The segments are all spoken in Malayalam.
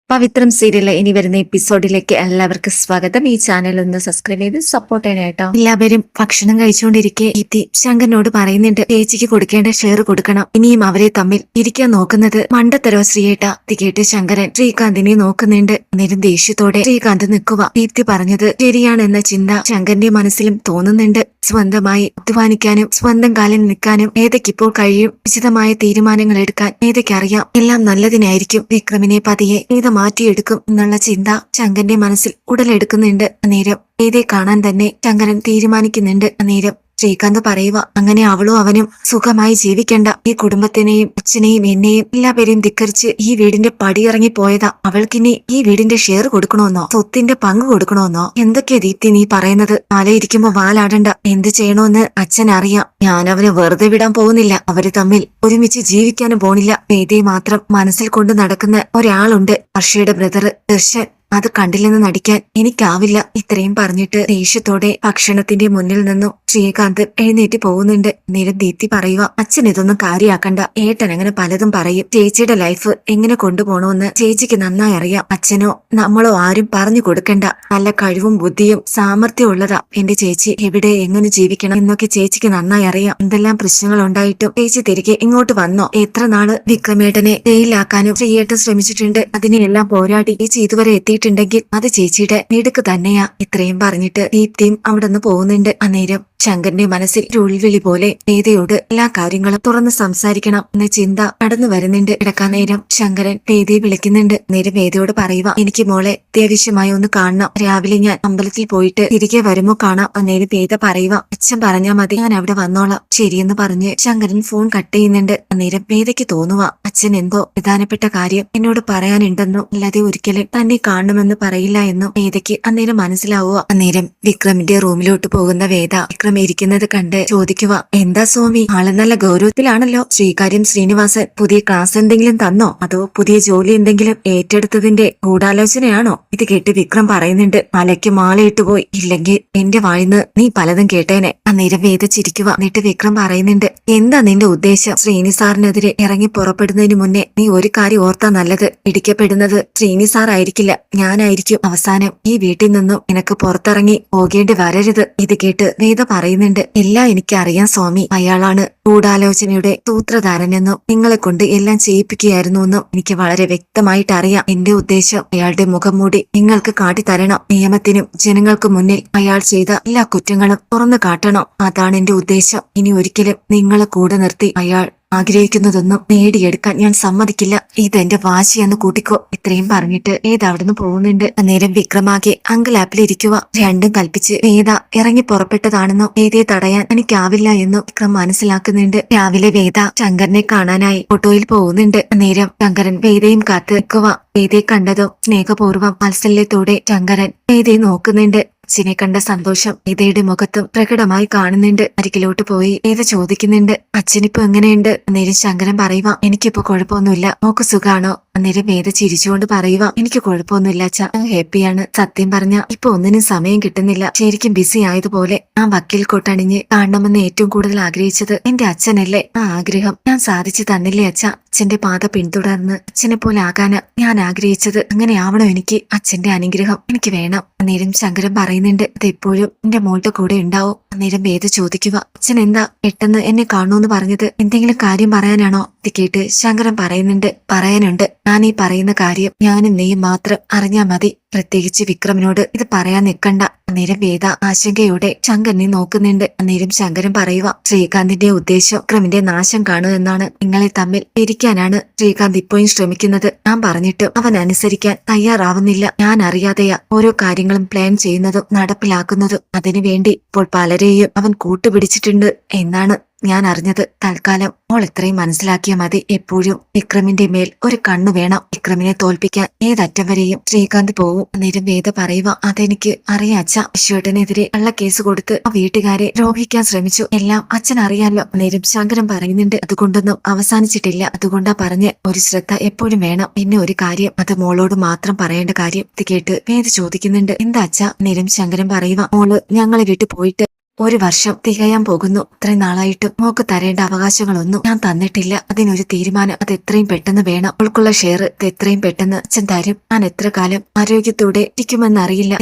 പവിത്രം സീരിയലിലെ ഇനി വരുന്ന എപ്പിസോഡിലേക്ക് എല്ലാവർക്കും സ്വാഗതം. ഈ ചാനൽ ഒന്ന് സബ്സ്ക്രൈബ് ചെയ്ത് സപ്പോർട്ട് ചെയ്യണേട്ടോ. എല്ലാവരും ഭക്ഷണം കഴിച്ചുകൊണ്ടിരിക്കെ ഇത്തി ശങ്കരനോട് പറയുന്നുണ്ട്, ചേച്ചിക്ക് കൊടുക്കേണ്ട ഷെയർ കൊടുക്കണം. ഇനിയും അവരെ തമ്മിൽ ഇരിക്കാൻ നോക്കുന്നത് മണ്ടത്തരോ ശ്രീയേട്ടാ. ഇത് കേട്ട് ശങ്കരൻ ശ്രീകാന്തിനെ നോക്കുന്നുണ്ട്. അന്നേരം ദേഷ്യത്തോടെ ശ്രീകാന്ത് നിൽക്കുക. ദീപ്തി പറഞ്ഞത് ശരിയാണെന്ന ചിന്ത ശങ്കരന്റെ മനസ്സിലും തോന്നുന്നുണ്ട്. സ്വന്തമായി അധ്വാനിക്കാനും സ്വന്തം കാലിൽ നിൽക്കാനും ഏതൊക്കെപ്പോൾ കഴിയും. ഉചിതമായ തീരുമാനങ്ങൾ എടുക്കാൻ ഏതൊക്കെയറിയാം. എല്ലാം നല്ലതിനായിരിക്കും. വിക്രമിനെ പതിയെ ഏത് മാറ്റിയെടുക്കും എന്നുള്ള ചിന്ത ശങ്കരന്റെ മനസ്സിൽ ഉടലെടുക്കുന്നുണ്ട്. അന്നേരം ഏതെ കാണാൻ തന്നെ ശങ്കരൻ തീരുമാനിക്കുന്നുണ്ട്. അന്നേരം ശ്രീകാന്ത് പറയുക, അങ്ങനെ അവളും അവനും സുഖമായി ജീവിക്കണ്ട. ഈ കുടുംബത്തിനെയും അച്ഛനെയും എന്നെയും എല്ലാവരെയും ധിക്കരിച്ച് ഈ വീടിന്റെ പടിയിറങ്ങി പോയതാ. അവൾക്കിനി ഈ വീടിന്റെ ഷെയർ കൊടുക്കണമെന്നോ സ്വത്തിന്റെ പങ്ക് കൊടുക്കണമെന്നോ എന്തൊക്കെയാ ദീപ്തി നീ പറയുന്നത്? വാലയിരിക്കുമ്പോ വാലാടണ്ട. എന്ത് ചെയ്യണോന്ന് അച്ഛൻ അറിയാം. ഞാൻ അവനെ വെറുതെ വിടാൻ പോകുന്നില്ല. അവര് തമ്മിൽ ഒരുമിച്ച് ജീവിക്കാനും പോണില്ല. വേദിയെ മാത്രം മനസ്സിൽ കൊണ്ട് നടക്കുന്ന ഒരാളുണ്ട്, ഹർഷയുടെ ബ്രദർ ദർശൻ. അത് കണ്ടില്ലെന്ന് നടിക്കാൻ എനിക്കാവില്ല. ഇത്രയും പറഞ്ഞിട്ട് ദേഷ്യത്തോടെ ഭക്ഷണത്തിന്റെ മുന്നിൽ നിന്നും ശ്രീകാന്ത് എഴുന്നേറ്റ് പോകുന്നുണ്ട്. നേരം ദീപ്തി പറയുക, അച്ഛൻ ഇതൊന്നും കാര്യാക്കണ്ട. ഏട്ടൻ അങ്ങനെ പലതും പറയും. ചേച്ചിയുടെ ലൈഫ് എങ്ങനെ കൊണ്ടുപോകണമെന്ന് ചേച്ചിക്ക് നന്നായി അറിയാം. അച്ഛനോ നമ്മളോ ആരും പറഞ്ഞു കൊടുക്കണ്ട. നല്ല കഴിവും ബുദ്ധിയും സാമർഥ്യം ഉള്ളതാ എന്റെ ചേച്ചി. എവിടെ എങ്ങനെ ജീവിക്കണം എന്നൊക്കെ ചേച്ചിക്ക് നന്നായി അറിയാം. എന്തെല്ലാം പ്രശ്നങ്ങൾ ഉണ്ടായിട്ടും ചേച്ചി തിരികെ ഇങ്ങോട്ട് വന്നോ? എത്ര നാള് വിക്രമേട്ടനെ ജയിലാക്കാനും ശ്രീയേട്ടൻ ശ്രമിച്ചിട്ടുണ്ട്. അതിനെല്ലാം പോരാടി ചേച്ചി ഇതുവരെ ണ്ടെങ്കിൽ അത് ചേച്ചിയുടെ മിടുക്ക് തന്നെയാ. ഇത്രയും പറഞ്ഞിട്ട് ദീപ്തിയും അവിടെ നിന്ന് പോകുന്നുണ്ട്. അന്നേരം ശങ്കരന്റെ മനസ്സിൽ ഒരു ഉൾവിളി പോലെ വേദയോട് എല്ലാ കാര്യങ്ങളും തുറന്ന് സംസാരിക്കണം എന്ന ചിന്ത കടന്നു വരുന്നുണ്ട്. കിടക്കാൻ നേരം ശങ്കരൻ വേദയെ വിളിക്കുന്നുണ്ട്. നേരം വേദയോട് പറയുക, എനിക്ക് മോളെ അത്യാവശ്യമായി ഒന്ന് കാണണം. രാവിലെ ഞാൻ അമ്പലത്തിൽ പോയിട്ട് തിരികെ വരുമ്പോ കാണാം. അന്നേരം വേദ പറയുക, അച്ഛൻ പറഞ്ഞാ മതി, ഞാൻ അവിടെ വന്നോളാം. ശരിയെന്ന് പറഞ്ഞ് ശങ്കരൻ ഫോൺ കട്ട് ചെയ്യുന്നുണ്ട്. അന്നേരം വേദയ്ക്ക് തോന്നുക, അച്ഛൻ എന്തോ പ്രധാനപ്പെട്ട കാര്യം എന്നോട് പറയാനുണ്ടെന്നോ അല്ലാതെ ഒരിക്കലും തന്നെ കാണണമെന്ന് പറയില്ല എന്നും വേദയ്ക്ക് അന്നേരം മനസ്സിലാവുക. അന്നേരം വിക്രമിന്റെ റൂമിലോട്ട് പോകുന്ന വേദ വിക്രം ഇരിക്കുന്നത് കണ്ട് ചോദിക്കുക, എന്താ സ്വാമി, ആള് നല്ല ഗൗരവത്തിലാണല്ലോ. ശ്രീകാര്യം ശ്രീനിവാസൻ പുതിയ ക്ലാസ് എന്തെങ്കിലും തന്നോ അതോ പുതിയ ജോലി എന്തെങ്കിലും ഏറ്റെടുത്തതിന്റെ ഗൂഢാലോചനയാണോ? ഇത് കേട്ട് വിക്രം പറയുന്നുണ്ട്, മലയ്ക്ക് മാലയിട്ട് പോയി, ഇല്ലെങ്കിൽ എന്റെ വായിന്ന് നീ പലതും കേട്ടേനെ. അന്നേരം വേദ ചിരിക്കുക. എന്നിട്ട് വിക്രം പറയുന്നുണ്ട്, എന്താ നിന്റെ ഉദ്ദേശം? ശ്രീനി സാറിനെതിരെ ഇറങ്ങി പുറപ്പെടുന്നതിന് മുന്നേ നീ ഒരു കാര്യം ഓർത്താ നല്ലത്. ഇടിക്കപ്പെടുന്നത് ശ്രീനി സാർ ആയിരിക്കില്ല, ഞാനായിരിക്കും. അവസാനം ഈ വീട്ടിൽ നിന്നും നിനക്ക് പുറത്തിറങ്ങി പോകേണ്ടി വരരുത്. ഇത് കേട്ട് വേദ പറയുന്നുണ്ട്, എല്ലാം എനിക്കറിയാം സ്വാമി. അയാളാണ് ഗൂഢാലോചനയുടെ സൂത്രധാരനെന്നും നിങ്ങളെ കൊണ്ട് എല്ലാം ചെയ്യിപ്പിക്കുകയായിരുന്നു എന്നും എനിക്ക് വളരെ വ്യക്തമായിട്ട് അറിയാം. എന്റെ ഉദ്ദേശം അയാളുടെ മുഖം മൂടി നിങ്ങൾക്ക് കാട്ടിത്തരണം. നിയമത്തിനും ജനങ്ങൾക്ക് മുന്നിൽ അയാൾ ചെയ്ത എല്ലാ കുറ്റങ്ങളും തുറന്നു കാട്ടണം. അതാണ് എന്റെ ഉദ്ദേശം. ഇനി ഒരിക്കലും നിങ്ങളെ കൂടെ നിർത്തി അയാൾ ആഗ്രഹിക്കുന്നതൊന്നും നേടിയെടുക്കാൻ ഞാൻ സമ്മതിക്കില്ല. ഇതെന്റെ വാശിയെന്ന് കൂട്ടിക്കോ. ഇത്രയും പറഞ്ഞിട്ട് വേദ അവിടുന്ന് പോകുന്നുണ്ട്. അന്നേരം വിക്രമാകെ അങ്കലാപ്പിലിരിക്കുക. രണ്ടും കൽപ്പിച്ച് വേദ ഇറങ്ങി പുറപ്പെട്ടതാണെന്നും വേദയെ തടയാൻ എനിക്കാവില്ല എന്നും വിക്രം മനസ്സിലാക്കുന്നുണ്ട്. രാവിലെ വേദ ശങ്കരനെ കാണാനായി ഓട്ടോയിൽ പോകുന്നുണ്ട്. അന്നേരം ശങ്കരൻ വേദയും കാത്ത് നിൽക്കുക. വേദയെ കണ്ടതും സ്നേഹപൂർവ്വം വാത്സല്യത്തോടെ ശങ്കരൻ വേദയെ നോക്കുന്നുണ്ട്. അച്ഛനെ കണ്ട സന്തോഷം വേദയുടെ മുഖത്തും പ്രകടമായി കാണുന്നുണ്ട്. അരികിലോട്ട് പോയി വേദ ചോദിക്കുന്നുണ്ട്, അച്ഛനിപ്പോ എങ്ങനെയുണ്ട്? അന്നേരം ശങ്കരൻ പറയുക, എനിക്കിപ്പോ കുഴപ്പമൊന്നുമില്ല. നോക്ക് സുഖാണോ? അന്നേരം വേദ ചിരിച്ചുകൊണ്ട് പറയുക, എനിക്ക് കുഴപ്പമൊന്നുമില്ല അച്ഛാ, ഹാപ്പിയാണ്. സത്യം പറഞ്ഞ ഇപ്പൊ ഒന്നിനും സമയം കിട്ടുന്നില്ല. ശരിക്കും ബിസി ആയതുപോലെ. ആ വക്കീൽ കൊട്ടണിഞ്ഞ് കാണണമെന്ന് ഏറ്റവും കൂടുതൽ ആഗ്രഹിച്ചത് എന്റെ അച്ഛനല്ലേ. ആ ആഗ്രഹം ഞാൻ സാധിച്ചു തന്നില്ലേ അച്ഛാ? അച്ഛന്റെ പാത പിന്തുടർന്ന് അച്ഛനെ പോലെ ആകാനാ ഞാൻ ആഗ്രഹിച്ചത്. അങ്ങനെ ആവണം എനിക്ക്. അച്ഛന്റെ അനുഗ്രഹം എനിക്ക് വേണം. അന്നേരം ശങ്കരൻ പറയുന്നുണ്ട്, അതെപ്പോഴും എന്റെ മോളുടെ കൂടെ ഉണ്ടാവും. അന്നേരം വേദ ചോദിക്കുക, അച്ഛൻ എന്താ പെട്ടെന്ന് എന്നെ കാണുമെന്ന് പറഞ്ഞത്? എന്തെങ്കിലും കാര്യം പറയാനാണോ? ഇത് കേട്ട് ശങ്കരൻ പറയുന്നുണ്ട്, പറയാനുണ്ട്. ഞാൻ ഈ പറയുന്ന കാര്യം ഞാനും നീയും മാത്രം അറിഞ്ഞാ മതി. പ്രത്യേകിച്ച് വിക്രമിനോട് ഇത് പറയാൻ നിൽക്കണ്ട. അന്നേരം വേദ ആശങ്കയോടെ ശങ്കരനെ നോക്കുന്നുണ്ട്. അന്നേരം ശങ്കരൻ പറയുക, ശ്രീകാന്തിന്റെ ഉദ്ദേശം വിക്രമിന്റെ നാശം കാണുക എന്നാണ്. നിങ്ങളെ തമ്മിൽ പിരിക്കാനാണ് ശ്രീകാന്ത് ഇപ്പോഴും ശ്രമിക്കുന്നത്. ഞാൻ പറഞ്ഞിട്ടും അവൻ അനുസരിക്കാൻ തയ്യാറാവുന്നില്ല. ഞാൻ അറിയാതെയാ ഓരോ കാര്യങ്ങളും പ്ലാൻ ചെയ്യുന്നതും നടപ്പിലാക്കുന്നതും. അതിനുവേണ്ടി ഇപ്പോൾ പലരെയും അവൻ കൂട്ടുപിടിച്ചിട്ടുണ്ട് എന്നാണ് ഞാൻ അറിഞ്ഞത്. തൽക്കാലം മോൾ ഇത്രയും മനസ്സിലാക്കിയാൽ മതി. എപ്പോഴും വിക്രമിന്റെ മേൽ ഒരു കണ്ണു വേണം. വിക്രമിനെ തോൽപ്പിക്കാൻ ഏതറ്റം വരെയും ശ്രീകാന്ത് പോവും. അന്നേരം വേദ പറയുക, അതെനിക്ക് അറിയാം അച്ഛ. വിശ്വേട്ടനെതിരെ കള്ളക്കേസ് കൊടുത്ത് ആ വീട്ടുകാരെ ദ്രോഹിക്കാൻ ശ്രമിച്ചു. എല്ലാം അച്ഛൻ അറിയാലോ. അന്നേരം ശങ്കരൻ പറയുന്നുണ്ട്, അതുകൊണ്ടൊന്നും അവസാനിച്ചിട്ടില്ല. അതുകൊണ്ടാ പറഞ്ഞ് ഒരു ശ്രദ്ധ എപ്പോഴും വേണം. പിന്നെ ഒരു കാര്യം, അത് മോളോട് മാത്രം പറയേണ്ട കാര്യം. ഇത് കേട്ട് വേദ ചോദിക്കുന്നുണ്ട്, എന്താ അച്ഛ? അന്നേരം ശങ്കരൻ പറയുക, മോള് ഞങ്ങളെ വിട്ടു പോയിട്ട് 1 വർഷം തികയാൻ പോകുന്നു. ഇത്രയും നാളായിട്ടും മോക്ക് തരേണ്ട അവകാശങ്ങളൊന്നും ഞാൻ തന്നിട്ടില്ല. അതിനൊരു തീരുമാനം അത് എത്രയും പെട്ടെന്ന് വേണം. അവൾക്കുള്ള ഷെയർ ഇത് എത്രയും പെട്ടെന്ന് അച്ഛൻ തരും. ഞാൻ എത്ര കാലം ആരോഗ്യത്തോടെ ഇരിക്കുമെന്നറിയില്ല.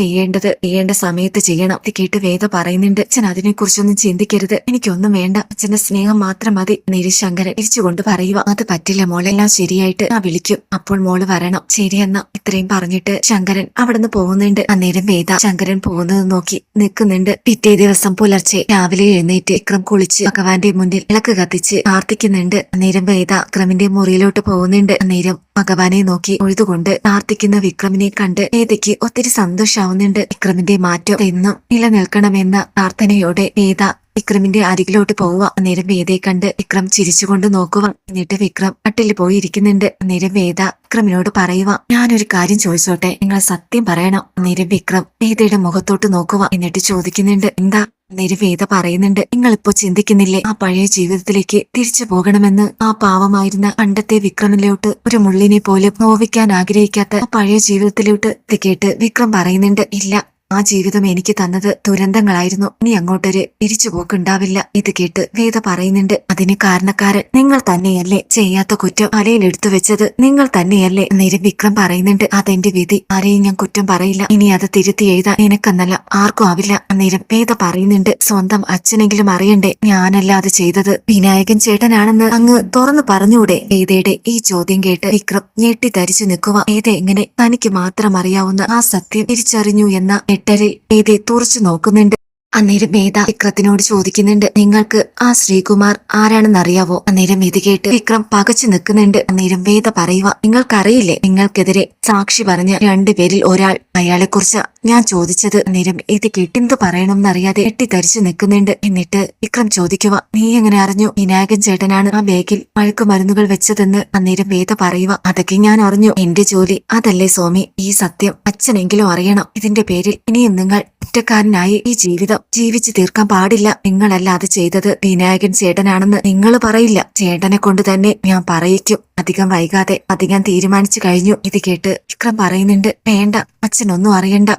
ചെയ്യേണ്ട സമയത്ത് ചെയ്യണം. ഇത് കേട്ട് വേദ പറയുന്നുണ്ട്, അച്ഛൻ അതിനെക്കുറിച്ചൊന്നും ചിന്തിക്കരുത്. എനിക്കൊന്നും വേണ്ട, അച്ഛന്റെ സ്നേഹം മാത്രം മതി. ശങ്കരൻ തിരിച്ചുകൊണ്ട് പറയുക, അത് പറ്റില്ല മോളെ, എല്ലാം ശരിയായിട്ട് ഞാൻ വിളിക്കും, അപ്പോൾ മോള് വരണം. ശരിയെന്ന ഇത്രയും പറഞ്ഞിട്ട് ശങ്കരൻ അവിടുന്ന് പോകുന്നുണ്ട്. അന്നേരം വേദ ശങ്കരൻ പോകുന്നത് നോക്കി നിൽക്കുന്നുണ്ട്. പിറ്റേ ദിവസം പുലർച്ചെ രാവിലെ എഴുന്നേറ്റ് വിക്രം കുളിച്ച് ഭഗവാന്റെ മുന്നിൽ വിളക്ക് കത്തിച്ച് പ്രാർത്ഥിക്കുന്നുണ്ട്. അന്നേരം വേദ വിക്രമിന്റെ മുറിയിലോട്ട് പോകുന്നുണ്ട്. അന്നേരം ഭഗവാനെ നോക്കി ഒഴുതുകൊണ്ട് പ്രാർത്ഥിക്കുന്ന വിക്രമിനെ കണ്ട് വേദയ്ക്ക് ഒത്തിരി സന്തോഷാവുന്നുണ്ട്. വിക്രമിന്റെ മാറ്റം എന്നും നിലനിൽക്കണമെന്ന പ്രാർത്ഥനയോടെ വേദ വിക്രമിന്റെ അരികിലോട്ട് പോവുക. അന്നേരം വേദയെ കണ്ട് വിക്രം ചിരിച്ചുകൊണ്ട് നോക്കുക. എന്നിട്ട് വിക്രം കട്ടിൽ പോയി ഇരിക്കുന്നുണ്ട്. അന്നേരം വേദ വിക്രമിനോട് പറയുക, ഞാനൊരു കാര്യം ചോദിച്ചോട്ടെ, നിങ്ങൾ സത്യം പറയണം. അന്നേരം വിക്രം വേദയുടെ മുഖത്തോട്ട് നോക്കുക. എന്നിട്ട് ചോദിക്കുന്നുണ്ട്, എന്താ? അന്നേരം വേദ പറയുന്നുണ്ട്, നിങ്ങളിപ്പോ ചിന്തിക്കുന്നില്ലേ ആ പഴയ ജീവിതത്തിലേക്ക് തിരിച്ചു പോകണമെന്ന്? ആ പാവമായിരുന്ന പണ്ടത്തെ വിക്രമിലോട്ട് ഒരു മുള്ളിനെ പോലും നോവിക്കാൻ ആഗ്രഹിക്കാത്ത ആ പഴയ ജീവിതത്തിലോട്ട്. ഇത് കേട്ട് വിക്രം പറയുന്നുണ്ട്, ഇല്ല, ആ ജീവിതം എനിക്ക് തന്നത് ദുരന്തങ്ങളായിരുന്നു. ഇനി അങ്ങോട്ടൊരു തിരിച്ചുപോക്കുണ്ടാവില്ല. ഇത് കേട്ട് വേദ പറയുന്നുണ്ട്, അതിന് കാരണക്കാരൻ നിങ്ങൾ തന്നെയല്ലേ? ചെയ്യാത്ത കുറ്റം തലയിലെടുത്തു വെച്ചത് നിങ്ങൾ തന്നെയല്ലേ? നേരം വിക്രം പറയുന്നുണ്ട്, അതെന്റെ വിധി, ആരെയും ഞാൻ കുറ്റം പറയില്ല. ഇനി അത് തിരുത്തി എഴുതാൻ എനക്കെന്നല്ല ആർക്കും ആവില്ല. അന്നേരം വേദ പറയുന്നുണ്ട്, സ്വന്തം അച്ഛനെങ്കിലും അറിയണ്ടേ ഞാനല്ല അത് ചെയ്തത്, വിനായകൻ ചേട്ടനാണെന്ന് അങ്ങ് തുറന്നു പറഞ്ഞൂടെ? വേദയുടെ ഈ ചോദ്യം കേട്ട് വിക്രം ഞെട്ടിത്തരിച്ചു നിൽക്കുക. വേദ എങ്ങനെ തനിക്ക് മാത്രം അറിയാവുന്ന ആ സത്യം തിരിച്ചറിഞ്ഞു എന്ന എട്ടരിൽ വേദയെ തുറച്ചു നോക്കുന്നുണ്ട്. അന്നേരം വേദ വിക്രത്തിനോട് ചോദിക്കുന്നുണ്ട്, നിങ്ങൾക്ക് ആ ശ്രീകുമാർ ആരാണെന്നറിയാവോ? അന്നേരം ഇത് കേട്ട് വിക്രം പകച്ചു നിൽക്കുന്നുണ്ട്. അന്നേരം വേദ പറയുക, നിങ്ങൾക്കറിയില്ലേ? നിങ്ങൾക്കെതിരെ സാക്ഷി പറഞ്ഞ 2 പേരിൽ ഒരാൾ, അയാളെക്കുറിച്ച് ഞാൻ ചോദിച്ചത്. അന്നേരം ഇത് കേട്ടെന്ത് പറയണമെന്നറിയാതെ എട്ടിത്തരിച്ചു നിൽക്കുന്നുണ്ട്. എന്നിട്ട് വിക്രം ചോദിക്കുക, നീ എങ്ങനെ അറിഞ്ഞു വിനായകൻ ചേട്ടനാണ് ആ ബാഗിൽ മയക്കുമരുന്നുകൾ വെച്ചതെന്ന്? അന്നേരം വേദ പറയുക, അതൊക്കെ ഞാൻ അറിഞ്ഞു, എന്റെ ജോലി അതല്ലേ സ്വാമി. ഈ സത്യം അച്ഛനെങ്കിലും അറിയണം. ഇതിന്റെ പേരിൽ ഇനിയും നിങ്ങൾ കുറ്റക്കാരനായി ഈ ജീവിതം ജീവിച്ചു തീർക്കാൻ പാടില്ല. നിങ്ങളല്ല അത് ചെയ്തത്, വിനായകൻ ചേട്ടനാണെന്ന് നിങ്ങൾ പറയില്ല. ചേട്ടനെ കൊണ്ട് തന്നെ ഞാൻ പറയിക്കും. അധികം വൈകാതെ അധികം തീരുമാനിച്ചു കഴിഞ്ഞു. ഇത് കേട്ട് വിക്രം പറയുന്നുണ്ട്, വേണ്ട, അച്ഛനൊന്നും അറിയണ്ട.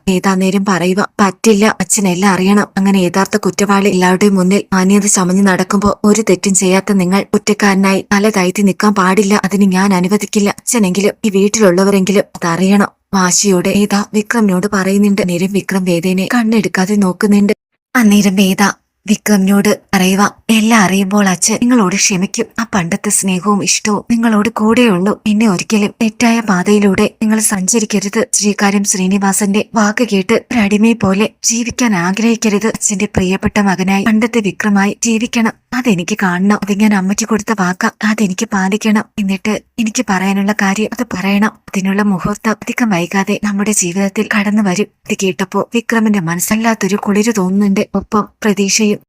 നേരം പറയുക, പറ്റില്ല, അച്ഛനെല്ലാം അറിയണം. അങ്ങനെ യഥാർത്ഥ കുറ്റവാളി എല്ലാവരുടെയും മുന്നിൽ മാന്യത ചമഞ്ഞു നടക്കുമ്പോ ഒരു തെറ്റും ചെയ്യാത്ത നിങ്ങൾ കുറ്റക്കാരനായി തല താഴ്ത്തി നിൽക്കാൻ പാടില്ല. അതിന് ഞാൻ അനുവദിക്കില്ല. അച്ഛനെങ്കിലും ഈ വീട്ടിലുള്ളവരെങ്കിലും അതറിയണം. വാശിയോടെ വേദ വിക്രമിനോട് പറയുന്നുണ്ട്. നേരം വിക്രം വേദേനെ കണ്ണെടുക്കാതെ നോക്കുന്നുണ്ട്. അന്നേരം വേദ വിക്രമിനോട് പറയുക, എല്ലാം അറിയുമ്പോൾ അച്ഛൻ നിങ്ങളോട് ക്ഷമിക്കും. ആ പണ്ടത്തെ സ്നേഹവും ഇഷ്ടവും നിങ്ങളോട് കൂടെയുള്ളൂ. എന്നെ ഒരിക്കലും തെറ്റായ പാതയിലൂടെ നിങ്ങൾ സഞ്ചരിക്കരുത്. ശ്രീകാര്യം ശ്രീനിവാസന്റെ വാക്ക് കേട്ട് ഒരു അടിമയെ പോലെ ജീവിക്കാൻ ആഗ്രഹിക്കരുത്. അച്ഛന്റെ പ്രിയപ്പെട്ട മകനായി പണ്ടത്തെ വിക്രമായി ജീവിക്കണം. അതെനിക്ക് കാണണം. അത് ഞാൻ അമ്മയ്ക്ക് കൊടുത്ത വാക്ക, അതെനിക്ക് പാലിക്കണം. എന്നിട്ട് എനിക്ക് പറയാനുള്ള കാര്യം അത് പറയണം. അതിനുള്ള മുഹൂർത്തം അധികം വൈകാതെ നമ്മുടെ ജീവിതത്തിൽ കടന്നു വരും. ഇത് കേട്ടപ്പോ വിക്രമിന്റെ മനസ്സല്ലാത്തൊരു കുളിര് തോന്നുന്നുണ്ട്. ഒപ്പം പ്രതീക്ഷയും.